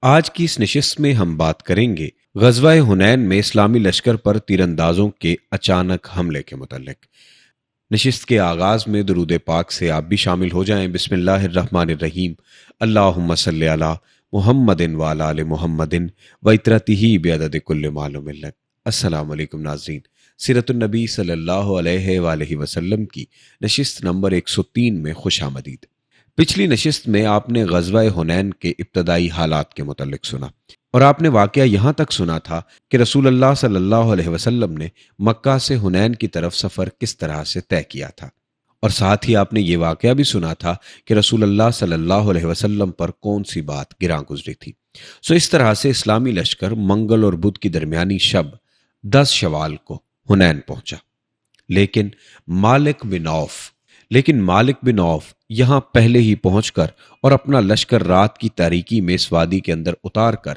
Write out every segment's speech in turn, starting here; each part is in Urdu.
آج کی اس نشست میں ہم بات کریں گے غزوہ حنین میں اسلامی لشکر پر تیر اندازوں کے اچانک حملے کے متعلق۔ نشست کے آغاز میں درود پاک سے آپ بھی شامل ہو جائیں۔ بسم اللہ الرحمن الرحیم، اللہم صلی علی محمد وعلی آل محمد وعترتہ بعدد کل معلوم لک۔ السلام علیکم ناظرین، سیرت النبی صلی اللہ علیہ وآلہ وسلم کی نشست نمبر 103 میں خوش آمدید۔ پچھلی نشست میں آپ نے غزوہ حنین کے ابتدائی حالات کے متعلق سنا اور آپ نے واقعہ یہاں تک سنا تھا کہ رسول اللہ صلی اللہ علیہ وسلم نے مکہ سے حنین کی طرف سفر کس طرح سے طے کیا تھا، اور ساتھ ہی آپ نے یہ واقعہ بھی سنا تھا کہ رسول اللہ صلی اللہ علیہ وسلم پر کون سی بات گراں گزری تھی۔ اس طرح سے اسلامی لشکر منگل اور بدھ کی درمیانی شب 10 شوال کو حنین پہنچا، لیکن مالک بن عوف یہاں پہلے ہی پہنچ کر اور اپنا لشکر رات کی تاریکی میں اس وادی کے اندر اتار کر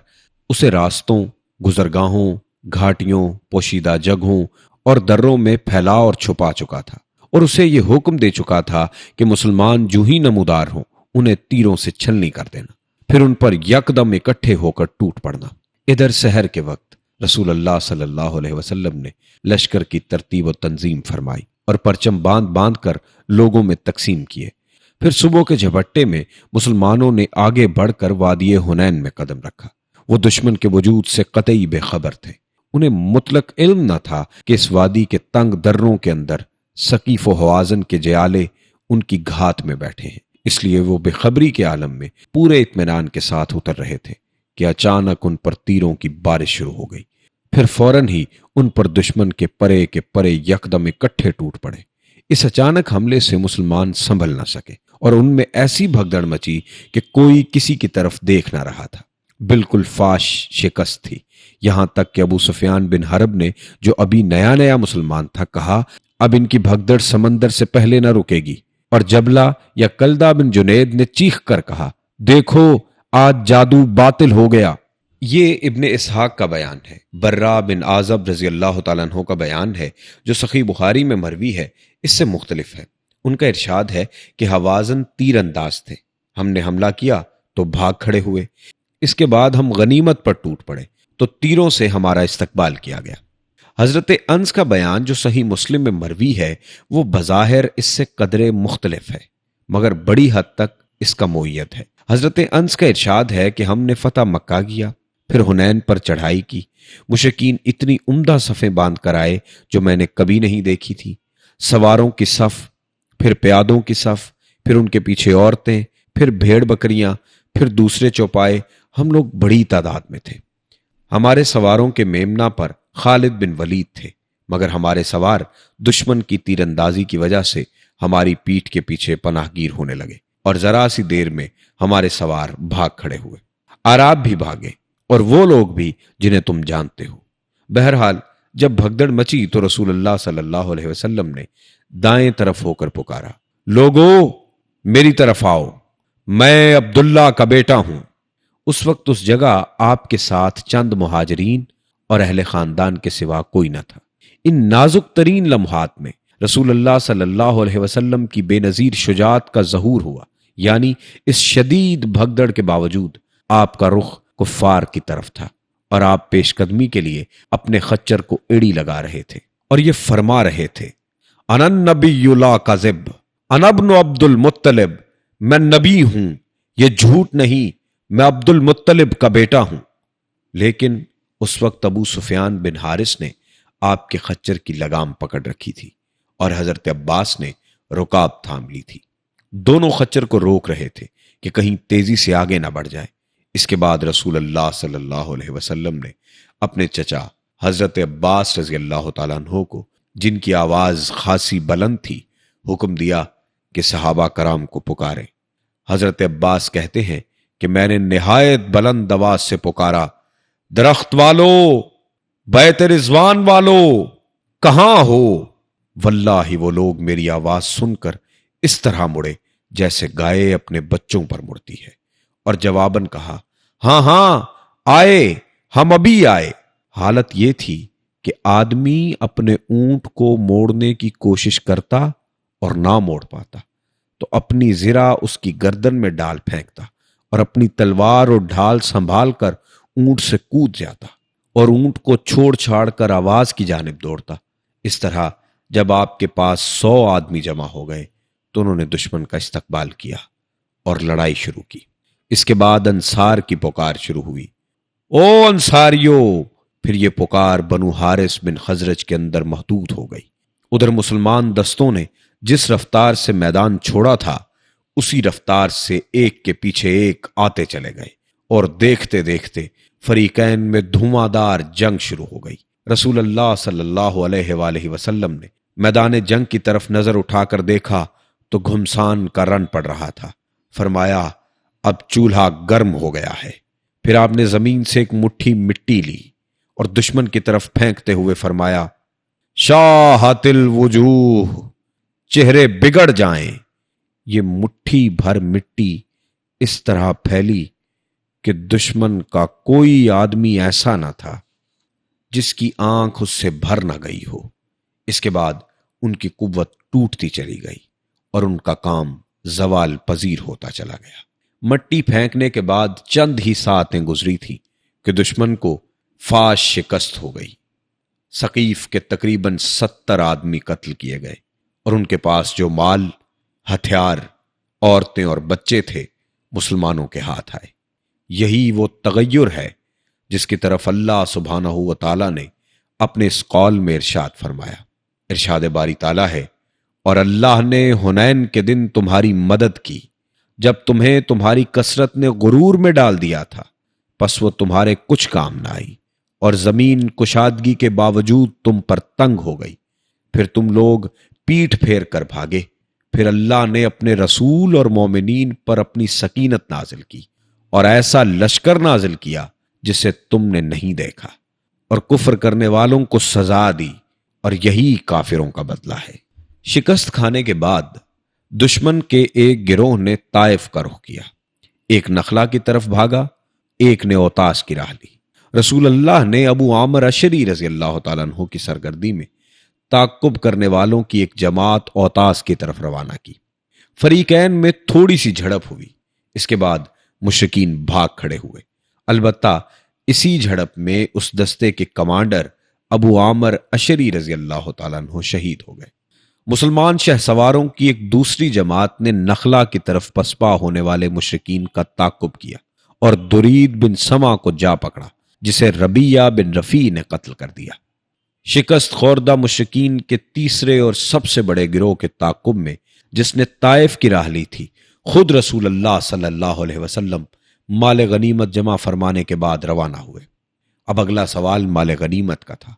اسے راستوں، گزرگاہوں، گھاٹیوں، پوشیدہ جگہوں اور دروں میں پھیلا اور چھپا چکا تھا، اور اسے یہ حکم دے چکا تھا کہ مسلمان جو ہی نمودار ہوں انہیں تیروں سے چھلنی کر دینا، پھر ان پر یکدم اکٹھے ہو کر ٹوٹ پڑنا۔ ادھر سحر کے وقت رسول اللہ صلی اللہ علیہ وسلم نے لشکر کی ترتیب و تنظیم فرمائی اور پرچم باندھ کر لوگوں میں تقسیم کیے۔ پھر صبح کے جھپٹے میں مسلمانوں نے آگے بڑھ کر وادی حنین میں قدم رکھا۔ وہ دشمن کے وجود سے قطعی بے خبر تھے، انہیں مطلق علم نہ تھا کہ اس وادی کے تنگ دروں کے اندر ثقیف و حوازن کے جیالے ان کی گھات میں بیٹھے ہیں، اس لیے وہ بے خبری کے عالم میں پورے اطمینان کے ساتھ اتر رہے تھے کہ اچانک ان پر تیروں کی بارش شروع ہو گئی۔ پھر فوراً ہی ان پر دشمن کے پرے یکدم اکٹھے ٹوٹ پڑے۔ اس اچانک حملے سے مسلمان سنبھل نہ سکے اور ان میں ایسی بھگدڑ مچی کہ کوئی کسی کی طرف دیکھ نہ رہا تھا، بالکل فاش شکست تھی۔ یہاں تک کہ ابو سفیان بن حرب نے، جو ابھی نیا مسلمان تھا، کہا اب ان کی بھگدڑ سمندر سے پہلے نہ رکے گی، اور جبلہ یا کلدہ بن جنید نے چیخ کر کہا دیکھو آج جادو باطل ہو گیا۔ یہ ابن اسحاق کا بیان ہے۔ برا بن عازب رضی اللہ تعالیٰ عنہ کا بیان ہے جو صحیح بخاری میں مروی ہے، اس سے مختلف ہے۔ ان کا ارشاد ہے کہ حوازن تیر انداز تھے، ہم نے حملہ کیا تو بھاگ کھڑے ہوئے، اس کے بعد ہم غنیمت پر ٹوٹ پڑے تو تیروں سے ہمارا استقبال کیا گیا۔ حضرت انس کا بیان جو صحیح مسلم میں مروی ہے وہ بظاہر اس سے قدرے مختلف ہے، مگر بڑی حد تک اس کا معیت ہے۔ حضرت انس کا ارشاد ہے کہ ہم نے فتح مکہ کیا، پھر حنین پر چڑھائی کی، مشرکین اتنی عمدہ صفیں باندھ کر آئے جو میں نے کبھی نہیں دیکھی تھی، سواروں کی صف، پھر پیادوں کی صف، پھر ان کے پیچھے عورتیں، پھر بھیڑ بکریاں، پھر دوسرے چوپائے، ہم لوگ بڑی تعداد میں تھے۔ ہمارے سواروں کے میمنہ پر خالد بن ولید تھے، مگر ہمارے سوار دشمن کی تیر اندازی کی وجہ سے ہماری پیٹھ کے پیچھے پناہ گیر ہونے لگے، اور ذرا سی دیر میں ہمارے سوار بھاگ کھڑے ہوئے، عراب بھی بھاگے اور وہ لوگ بھی جنہیں تم جانتے ہو۔ بہرحال جب بھگدڑ مچی تو رسول اللہ صلی اللہ علیہ وسلم نے دائیں طرف ہو کر پکارا لوگو میری طرف آؤ، میں عبداللہ کا بیٹا ہوں۔ اس وقت اس جگہ آپ کے ساتھ چند مہاجرین اور اہل خاندان کے سوا کوئی نہ تھا۔ ان نازک ترین لمحات میں رسول اللہ صلی اللہ علیہ وسلم کی بے نظیر شجاعت کا ظہور ہوا، یعنی اس شدید بھگدڑ کے باوجود آپ کا رخ کفار کی طرف تھا اور آپ پیش قدمی کے لیے اپنے خچر کو ایڑی لگا رہے تھے اور یہ فرما رہے تھے انا النبی لا کذب، انا ابن عبد المطلب، میں نبی ہوں، یہ جھوٹ نہیں، میں عبد المطلب کا بیٹا ہوں۔ لیکن اس وقت ابو سفیان بن حارث نے آپ کے خچر کی لگام پکڑ رکھی تھی اور حضرت عباس نے رکاب تھام لی تھی۔ دونوں خچر کو روک رہے تھے کہ کہیں تیزی سے آگے نہ بڑھ جائے۔ اس کے بعد رسول اللہ صلی اللہ علیہ وسلم نے اپنے چچا حضرت عباس رضی اللہ تعالیٰ عنہ کو، جن کی آواز خاصی بلند تھی، حکم دیا کہ صحابہ کرام کو پکاریں۔ حضرت عباس کہتے ہیں کہ میں نے نہایت بلند آواز سے پکارا درخت والو، بیت رضوان والو، کہاں ہو؟ واللہ وہ لوگ میری آواز سن کر اس طرح مڑے جیسے گائے اپنے بچوں پر مڑتی ہے، اور جواباً کہا ہاں آئے، ہم ابھی آئے۔ حالت یہ تھی کہ آدمی اپنے اونٹ کو موڑنے کی کوشش کرتا اور نہ موڑ پاتا تو اپنی زرہ اس کی گردن میں ڈال پھینکتا اور اپنی تلوار اور ڈھال سنبھال کر اونٹ سے کود جاتا اور اونٹ کو چھوڑ چھاڑ کر آواز کی جانب دوڑتا۔ اس طرح جب آپ کے پاس 100 آدمی جمع ہو گئے تو انہوں نے دشمن کا استقبال کیا اور لڑائی شروع کی۔ اس کے بعد انصار کی پکار شروع ہوئی، او انصاریو! پھر یہ پکار بنو حارث بن خزرج کے اندر محدود ہو گئی۔ ادھر مسلمان دستوں نے جس رفتار سے میدان چھوڑا تھا اسی رفتار سے ایک کے پیچھے ایک آتے چلے گئے اور دیکھتے دیکھتے فریقین میں دھواں دار جنگ شروع ہو گئی۔ رسول اللہ صلی اللہ علیہ وآلہ وسلم نے میدان جنگ کی طرف نظر اٹھا کر دیکھا تو گھمسان کا رن پڑ رہا تھا۔ فرمایا اب چولہا گرم ہو گیا ہے۔ پھر آپ نے زمین سے ایک مٹھی مٹی لی اور دشمن کی طرف پھینکتے ہوئے فرمایا شاہت الوجوہ، چہرے بگڑ جائیں۔ یہ مٹھی بھر مٹی اس طرح پھیلی کہ دشمن کا کوئی آدمی ایسا نہ تھا جس کی آنکھ اس سے بھر نہ گئی ہو۔ اس کے بعد ان کی قوت ٹوٹتی چلی گئی اور ان کا کام زوال پذیر ہوتا چلا گیا۔ مٹی پھینکنے کے بعد چند ہی ساعتیں گزری تھیں کہ دشمن کو فاش شکست ہو گئی۔ ثقیف کے تقریباً 70 آدمی قتل کیے گئے اور ان کے پاس جو مال، ہتھیار، عورتیں اور بچے تھے مسلمانوں کے ہاتھ آئے۔ یہی وہ تغیر ہے جس کی طرف اللہ سبحانہ و تعالیٰ نے اپنے اس قول میں ارشاد فرمایا۔ ارشاد باری تعالیٰ ہے، اور اللہ نے حنین کے دن تمہاری مدد کی جب تمہیں تمہاری کثرت نے غرور میں ڈال دیا تھا، پس وہ تمہارے کچھ کام نہ آئی، اور زمین کشادگی کے باوجود تم پر تنگ ہو گئی، پھر تم لوگ پیٹھ پھیر کر بھاگے۔ پھر اللہ نے اپنے رسول اور مومنین پر اپنی سکینت نازل کی اور ایسا لشکر نازل کیا جسے تم نے نہیں دیکھا، اور کفر کرنے والوں کو سزا دی، اور یہی کافروں کا بدلہ ہے۔ شکست کھانے کے بعد دشمن کے ایک گروہ نے طائف کا رخ کیا، ایک نخلا کی طرف بھاگا، ایک نے اوتاس کی راہ لی۔ رسول اللہ نے ابو عامر اشعری رضی اللہ تعالیٰ عنہ کی سرگردی میں تعقب کرنے والوں کی ایک جماعت اوتاس کی طرف روانہ کی۔ فریقین میں تھوڑی سی جھڑپ ہوئی، اس کے بعد مشرکین بھاگ کھڑے ہوئے۔ البتہ اسی جھڑپ میں اس دستے کے کمانڈر ابو عامر اشعری رضی اللہ تعالیٰ عنہ شہید ہو گئے۔ مسلمان شہ سواروں کی ایک دوسری جماعت نے نخلا کی طرف پسپا ہونے والے مشرکین کا تعقب کیا اور درید بن سما کو جا پکڑا، جسے ربیہ بن رفیع نے قتل کر دیا۔ شکست خوردہ مشرکین کے تیسرے اور سب سے بڑے گروہ کے تعقب میں جس نے طائف کی راہ لی تھی، خود رسول اللہ صلی اللہ علیہ وسلم مال غنیمت جمع فرمانے کے بعد روانہ ہوئے۔ اب اگلا سوال مال غنیمت کا تھا۔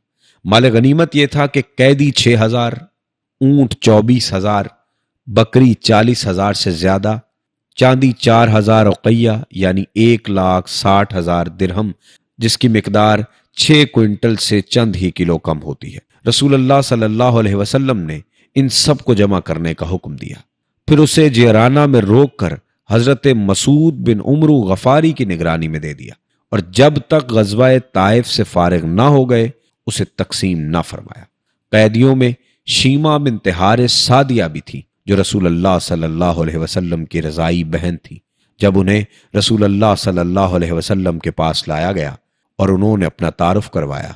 مال غنیمت یہ تھا کہ قیدی 6000، اونٹ 24,000، بکری 40,000 سے زیادہ، چاندی 4000 اوقیہ یعنی 1,60,000 درہم، جس کی مقدار 6 کوئنٹل سے چند ہی کلو کم ہوتی ہے۔ رسول اللہ صلی اللہ علیہ وسلم نے ان سب کو جمع کرنے کا حکم دیا، پھر اسے جیرانہ میں روک کر حضرت مسعود بن عمرو غفاری کی نگرانی میں دے دیا، اور جب تک غزوہ طائف سے فارغ نہ ہو گئے اسے تقسیم نہ فرمایا۔ قیدیوں میں شیمہ بنت حارث سعدیہ بھی تھی، جو رسول اللہ صلی اللہ علیہ وسلم کی رضائی بہن تھی۔ جب انہیں رسول اللہ صلی اللہ علیہ وسلم کے پاس لایا گیا اور انہوں نے اپنا تعارف کروایا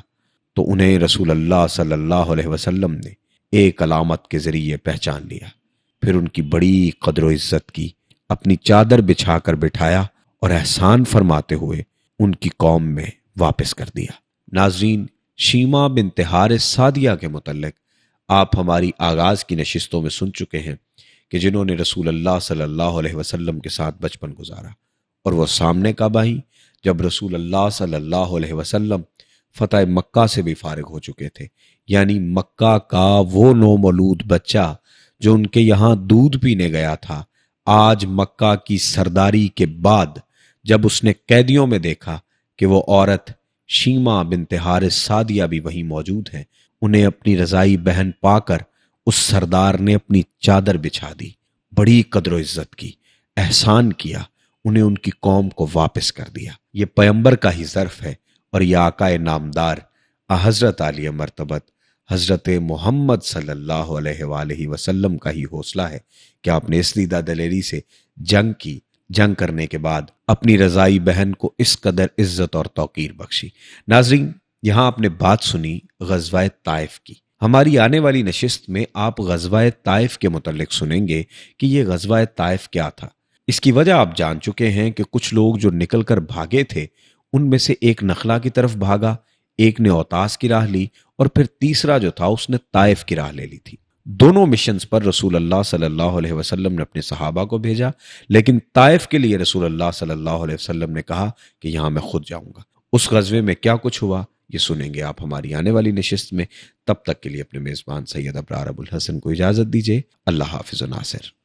تو انہیں رسول اللہ صلی اللہ علیہ وسلم نے ایک علامت کے ذریعے پہچان لیا، پھر ان کی بڑی قدر و عزت کی، اپنی چادر بچھا کر بٹھایا اور احسان فرماتے ہوئے ان کی قوم میں واپس کر دیا۔ ناظرین، شیمہ بنت حارث سعدیہ کے متعلق آپ ہماری آغاز کی نشستوں میں سن چکے ہیں کہ جنہوں نے رسول اللہ صلی اللہ علیہ وسلم کے ساتھ بچپن گزارا، اور وہ سامنے کب آئیں جب رسول اللہ صلی اللہ علیہ وسلم فتح مکہ سے بھی فارغ ہو چکے تھے، یعنی مکہ کا وہ نومولود بچہ جو ان کے یہاں دودھ پینے گیا تھا، آج مکہ کی سرداری کے بعد جب اس نے قیدیوں میں دیکھا کہ وہ عورت شیمہ بنت حارث سعدیہ بھی وہیں موجود ہیں، انہیں اپنی رضائی بہن پا کر اس سردار نے اپنی چادر بچھا دی، بڑی قدر و عزت کی، احسان کیا، انہیں ان کی قوم کو واپس کر دیا۔ یہ پیمبر کا ہی ظرف ہے، اور یہ آقا نامدار حضرت عالیہ مرتبت حضرت محمد صلی اللہ علیہ وآلہ وسلم کا ہی حوصلہ ہے کہ آپ نے اس دیدہ دلیری سے جنگ کی، جنگ کرنے کے بعد اپنی رضائی بہن کو اس قدر عزت اور توقیر بخشی۔ ناظرین، یہاں آپ نے بات سنی غزوہ طائف کی۔ ہماری آنے والی نشست میں آپ غزوہ طائف کے متعلق سنیں گے کہ یہ غزوہ طائف کیا تھا۔ اس کی وجہ آپ جان چکے ہیں کہ کچھ لوگ جو نکل کر بھاگے تھے ان میں سے ایک نخلا کی طرف بھاگا، ایک نے اوتاس کی راہ لی اور پھر تیسرا جو تھا اس نے طائف کی راہ لے لی تھی۔ دونوں مشنز پر رسول اللہ صلی اللہ علیہ وسلم نے اپنے صحابہ کو بھیجا، لیکن طائف کے لیے رسول اللہ صلی اللہ علیہ وسلم نے کہا کہ یہاں میں خود جاؤں گا۔ اس غزوے میں کیا کچھ ہوا یہ سنیں گے آپ ہماری آنے والی نشست میں۔ تب تک کے لیے اپنے میزبان سید ابرار ابوالحسن کو اجازت دیجیے۔ اللہ حافظ و ناصر۔